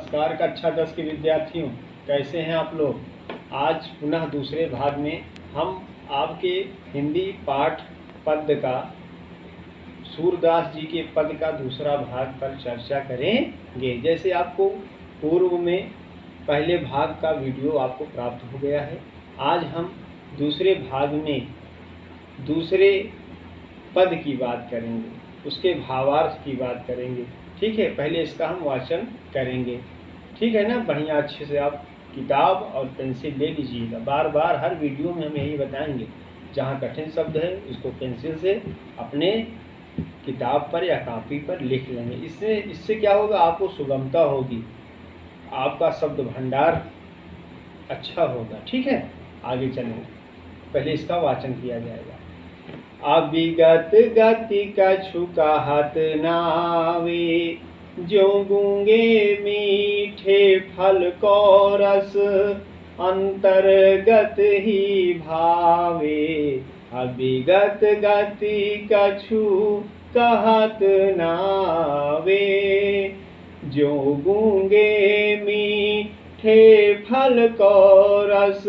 नमस्कार कक्षा 10 के विद्यार्थियों, कैसे हैं आप लोग। आज पुनः दूसरे भाग में हम आपके हिंदी पाठ पद्य का सूरदास जी के पद का दूसरा भाग पर चर्चा करेंगे। जैसे आपको पूर्व में पहले भाग का वीडियो आपको प्राप्त हो गया है, आज हम दूसरे भाग में दूसरे पद की बात करेंगे, उसके भावार्थ की बात करेंगे। ठीक है, पहले इसका हम वाचन करेंगे। ठीक है ना, बढ़िया अच्छे से आप किताब और पेंसिल ले लीजिएगा। बार बार हर वीडियो में हम यही बताएंगे, जहाँ कठिन शब्द है उसको पेंसिल से अपने किताब पर या कॉपी पर लिख लेंगे। इससे क्या होगा, आपको सुगमता होगी, आपका शब्द भंडार अच्छा होगा। ठीक है, आगे चलेंगे, पहले इसका वाचन किया जाएगा। अविगत गति कछु कहत नावे, ज्यों गूंगे मीठे फल को रस, अंतर्गत ही भावे। अविगत गति कछु कहत नावे, ज्यों गूंगे मीठे फल को रस,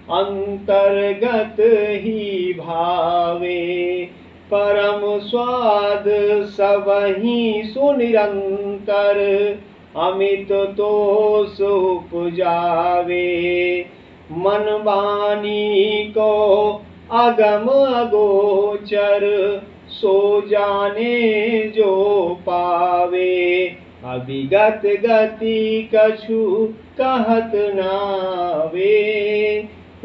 अंतर्गत ही भावे। परम स्वाद सबहि सुनिरंतर, अमित तोष उपजावे। मन वाणी को अगम अगोचर, सो जाने जो पावे। अविगत गति कछु कहत नावे,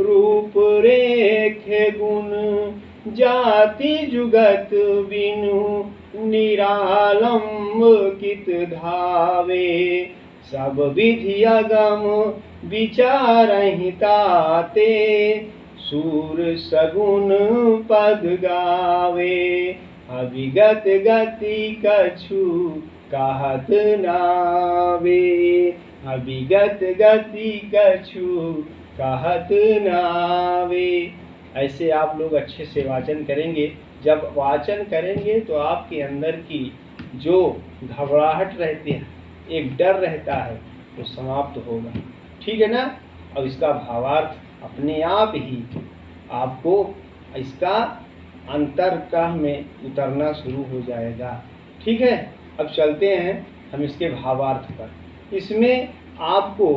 रूप रेखे गुण जाति जुगत बिनु, निरालंब कित धावे। सब विधि अगम विचारहि ताते, सूर सगुन पद गावे। अविगत गति कछु कहत नावे, अविगत गति कछु कहत नावे। ऐसे आप लोग अच्छे से वाचन करेंगे। जब वाचन करेंगे तो आपके अंदर की जो घबराहट रहती है, एक डर रहता है, वो समाप्त होगा। ठीक है ना। अब इसका भावार्थ अपने आप ही आपको इसका अंतर्कह में उतरना शुरू हो जाएगा। ठीक है, अब चलते हैं हम इसके भावार्थ पर। इसमें आपको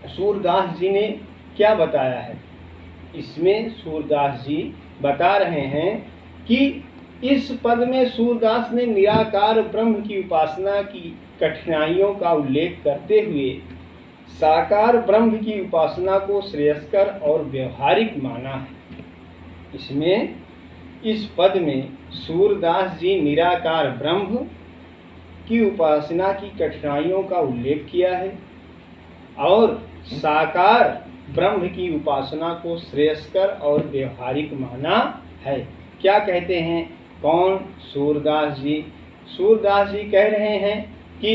सूरदास जी ने क्या बताया है, इसमें सूरदास जी बता रहे हैं कि इस पद में सूरदास ने निराकार ब्रह्म की उपासना की कठिनाइयों का उल्लेख करते हुए साकार ब्रह्म की उपासना को श्रेयस्कर और व्यवहारिक माना है। इसमें इस पद में सूरदास जी निराकार ब्रह्म की उपासना की कठिनाइयों का उल्लेख किया है और साकार ब्रह्म की उपासना को श्रेयस्कर और व्यवहारिक माना है। क्या कहते हैं, कौन? सूरदास जी। सूरदास जी कह रहे हैं कि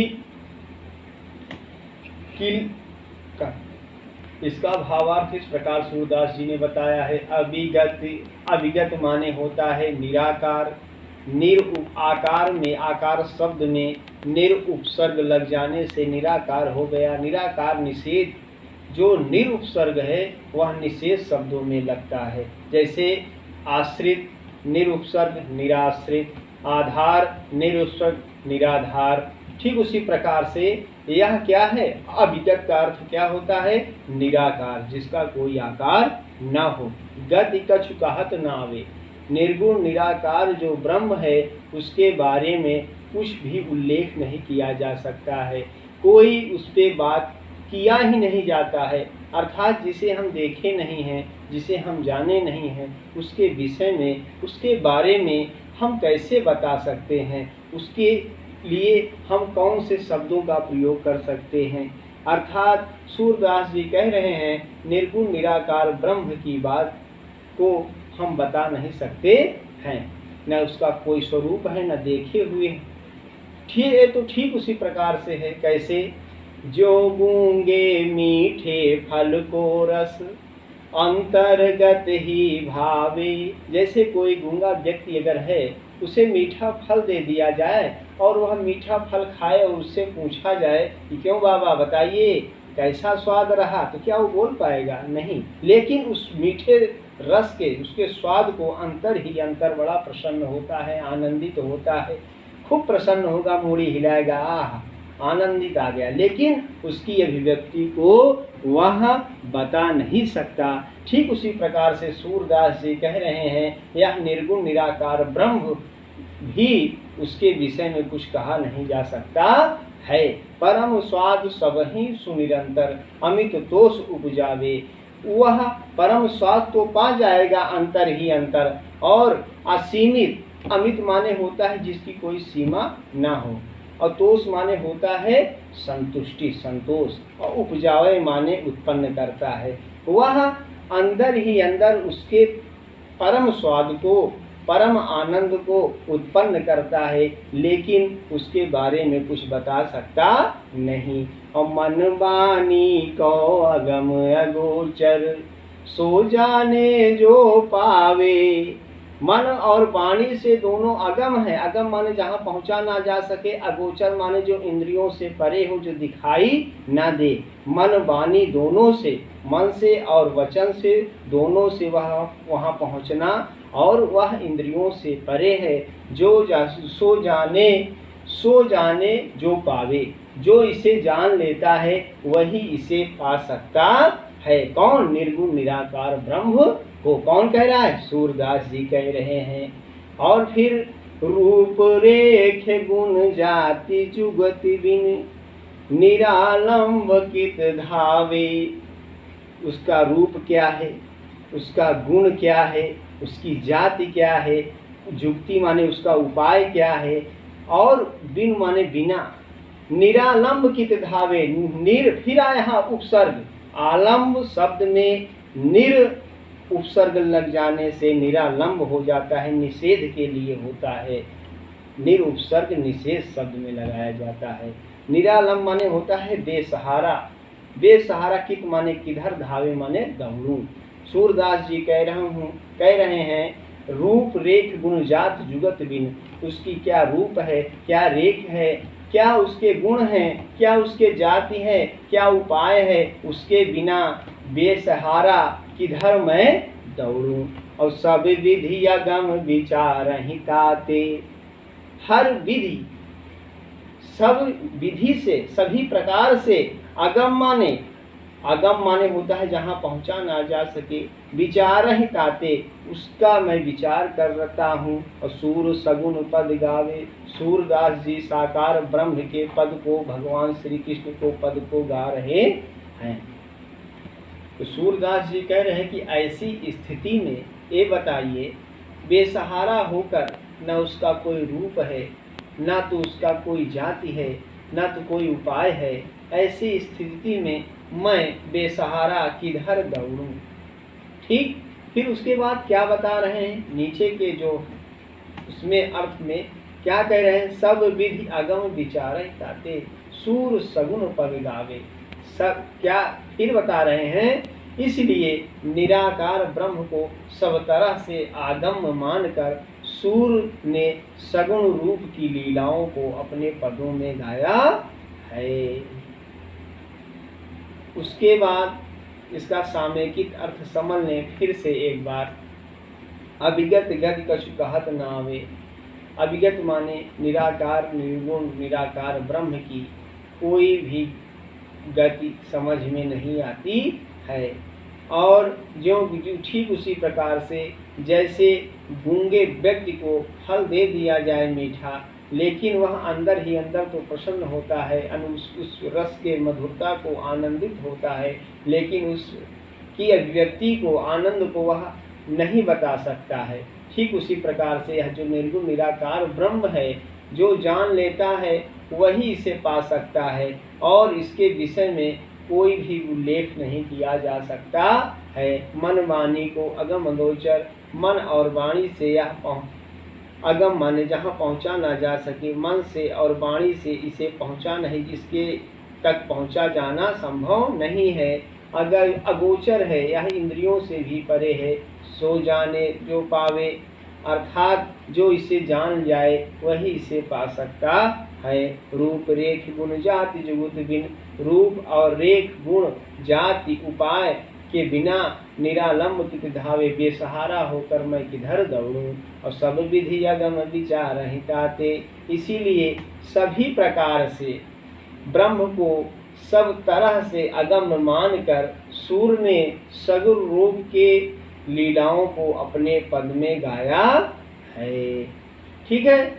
इसका भावार्थ इस प्रकार सूरदास जी ने बताया है। अविगत माने होता है निराकार। आकार में, आकार शब्द में निर उपसर्ग लग जाने से निराकार हो गया। निराकार निषेध, जो निरुपसर्ग है वह निषेध शब्दों में लगता है। जैसे आश्रित निरुपसर्ग निराश्रित, आधार निरुपसर्ग निराधार। ठीक उसी प्रकार से यह क्या है, अविगत का अर्थ क्या होता है, निराकार, जिसका कोई आकार न हो। गति कछु कहत नावे, निर्गुण निराकार जो ब्रह्म है उसके बारे में कुछ भी उल्लेख नहीं किया जा सकता है, कोई उस पर बात किया ही नहीं जाता है। अर्थात जिसे हम देखे नहीं हैं, जिसे हम जाने नहीं हैं, उसके विषय में, उसके बारे में हम कैसे बता सकते हैं, उसके लिए हम कौन से शब्दों का प्रयोग कर सकते हैं। अर्थात सूरदास जी कह रहे हैं निर्गुण निराकार ब्रह्म की बात को हम बता नहीं सकते हैं, न उसका कोई स्वरूप है, न देखे हुए हैं। ठीक है, तो ठीक उसी प्रकार से है। कैसे? जो गूंगे मीठे फल को रस, अंतर्गत ही भावे। जैसे कोई गूंगा व्यक्ति अगर है, उसे मीठा फल दे दिया जाए और वह मीठा फल खाए और उससे पूछा जाए कि क्यों बाबा बताइए कैसा स्वाद रहा, तो क्या वो बोल पाएगा? नहीं। लेकिन उस मीठे रस के, उसके स्वाद को अंतर ही अंतर बड़ा प्रसन्न होता है, आनंदित होता है, खूब प्रसन्न होगा, मूड़ी हिलाएगा, आह आनंदित आ गया, लेकिन उसकी अभिव्यक्ति को वह बता नहीं सकता। ठीक उसी प्रकार से सूरदास जी कह रहे हैं यह निर्गुण निराकार ब्रह्म भी उसके विषय में कुछ कहा नहीं जा सकता है। परम स्वाद सब ही सुनिरंतर अमित दोष उपजावे, वह परम स्वाद तो पा जाएगा अंतर ही अंतर, और असीमित, अमित माने होता है जिसकी कोई सीमा ना हो, और तोष माने होता है संतुष्टि, संतोष, और उपजावे माने उत्पन्न करता है। वह अंदर ही अंदर उसके परम स्वाद को, परम आनंद को उत्पन्न करता है, लेकिन उसके बारे में कुछ बता सकता नहीं। और मन वाणी को अगम अगोचर सो जाने जो पावे, मन और वाणी से दोनों अगम है। अगम माने जहाँ पहुँचा ना जा सके, अगोचर माने जो इंद्रियों से परे हो, जो दिखाई ना दे। मन वाणी दोनों से, मन से और वचन से, दोनों से वह वहाँ पहुँचना, और वह इंद्रियों से परे है। सो जाने जो पावे, जो इसे जान लेता है वही इसे पा सकता है। कौन? निर्गुण निराकार ब्रह्म को। कौन कह रहा है? सूरदास जी कह रहे हैं। और फिर रूप रेख गुण जाति जुगति बिन निरालंब कित धावे, उसका रूप क्या है, उसका गुण क्या है, उसकी जाति क्या है, जुक्ति माने उसका उपाय क्या है, और बिन माने बिना, निरालंब कित धावे, निर फिर आया यहाँ उपसर्ग, आलम्ब शब्द में निर उपसर्ग लग जाने से निरालंब हो जाता है, निषेध के लिए होता है। निर उपसर्ग निषेध शब्द में लगाया जाता है। निरालंब माने होता है बेसहारा, बेसहारा कित माने किधर, धावे माने दौड़ूं। सूरदास जी कह रहे हैं रूप रेख गुण जात जुगत बिन, उसकी क्या रूप है, क्या रेख है, क्या उसके गुण हैं, क्या उसके जाति है, क्या उपाय है, उसके बिना बेसहारा किधर मैं दौड़ूं। और सब विधि अगम विचार ही ताते, हर विधि, सब विधि से, सभी प्रकार से, अगम माने, अगम माने होता है जहाँ पहुँचा ना जा सके, विचार ही ताते, उसका मैं विचार करता हूँ। और सूर सगुन पद गावे, सूरदास जी साकार ब्रह्म के पद को, भगवान श्री कृष्ण को पद को गा रहे हैं। तो सूरदास जी कह रहे हैं कि ऐसी स्थिति में ये बताइए, बेसहारा होकर न उसका कोई रूप है, ना तो उसका कोई जाति है, ना तो कोई उपाय है, ऐसी स्थिति में मैं बेसहारा किधर दौड़ूं। ठीक, फिर उसके बाद क्या बता रहे हैं नीचे के जो उसमें अर्थ में क्या कह रहे हैं, सब विधि अगम विचार ताते सूर सगुन पद गावे। सब क्या फिर बता रहे हैं, इसलिए निराकार ब्रह्म को सब तरह से आगम मानकर सूर ने सगुण रूप की लीलाओं को अपने पदों में गाया है। उसके बाद इसका सामयिक अर्थ समझ लें फिर से एक बार। अभिगत गति कछु कहत न आवे, अभिगत माने निराकार निर्गुण निराकार ब्रह्म की कोई भी गति समझ में नहीं आती है। और जो ठीक उसी प्रकार से जैसे गूंगे व्यक्ति को फल दे दिया जाए मीठा, लेकिन वह अंदर ही अंदर तो प्रसन्न होता है, उस रस के मधुरता को आनंदित होता है, लेकिन उसकी अभिव्यक्ति को, आनंद को वह नहीं बता सकता है। ठीक उसी प्रकार से यह जो निर्गुण निराकार ब्रह्म है, जो जान लेता है वही इसे पा सकता है, और इसके विषय में कोई भी उल्लेख नहीं किया जा सकता है। मन वाणी को अगम अगोचर, मन और वाणी से यह अगम माने जहाँ पहुँचा ना जा सके, मन से और वाणी से इसे पहुँचा नहीं, जिसके तक पहुँचा जाना संभव नहीं है। अगर अगोचर है, यह इंद्रियों से भी परे है। सो जाने जो पावे, अर्थात जो इसे जान जाए वही इसे पा सकता है। रूप रेख गुण जाति जुगुत बिन, रूप और रेख गुण जाति उपाय के बिना निरालंब चित धावे, बेसहारा होकर मैं किधर दौड़ूं। और सब विधि अगम विचार हिताते, इसीलिए सभी प्रकार से ब्रह्म को सब तरह से अगम मानकर सूर ने सगुर रूप के लीलाओं को अपने पद में गाया है। ठीक है।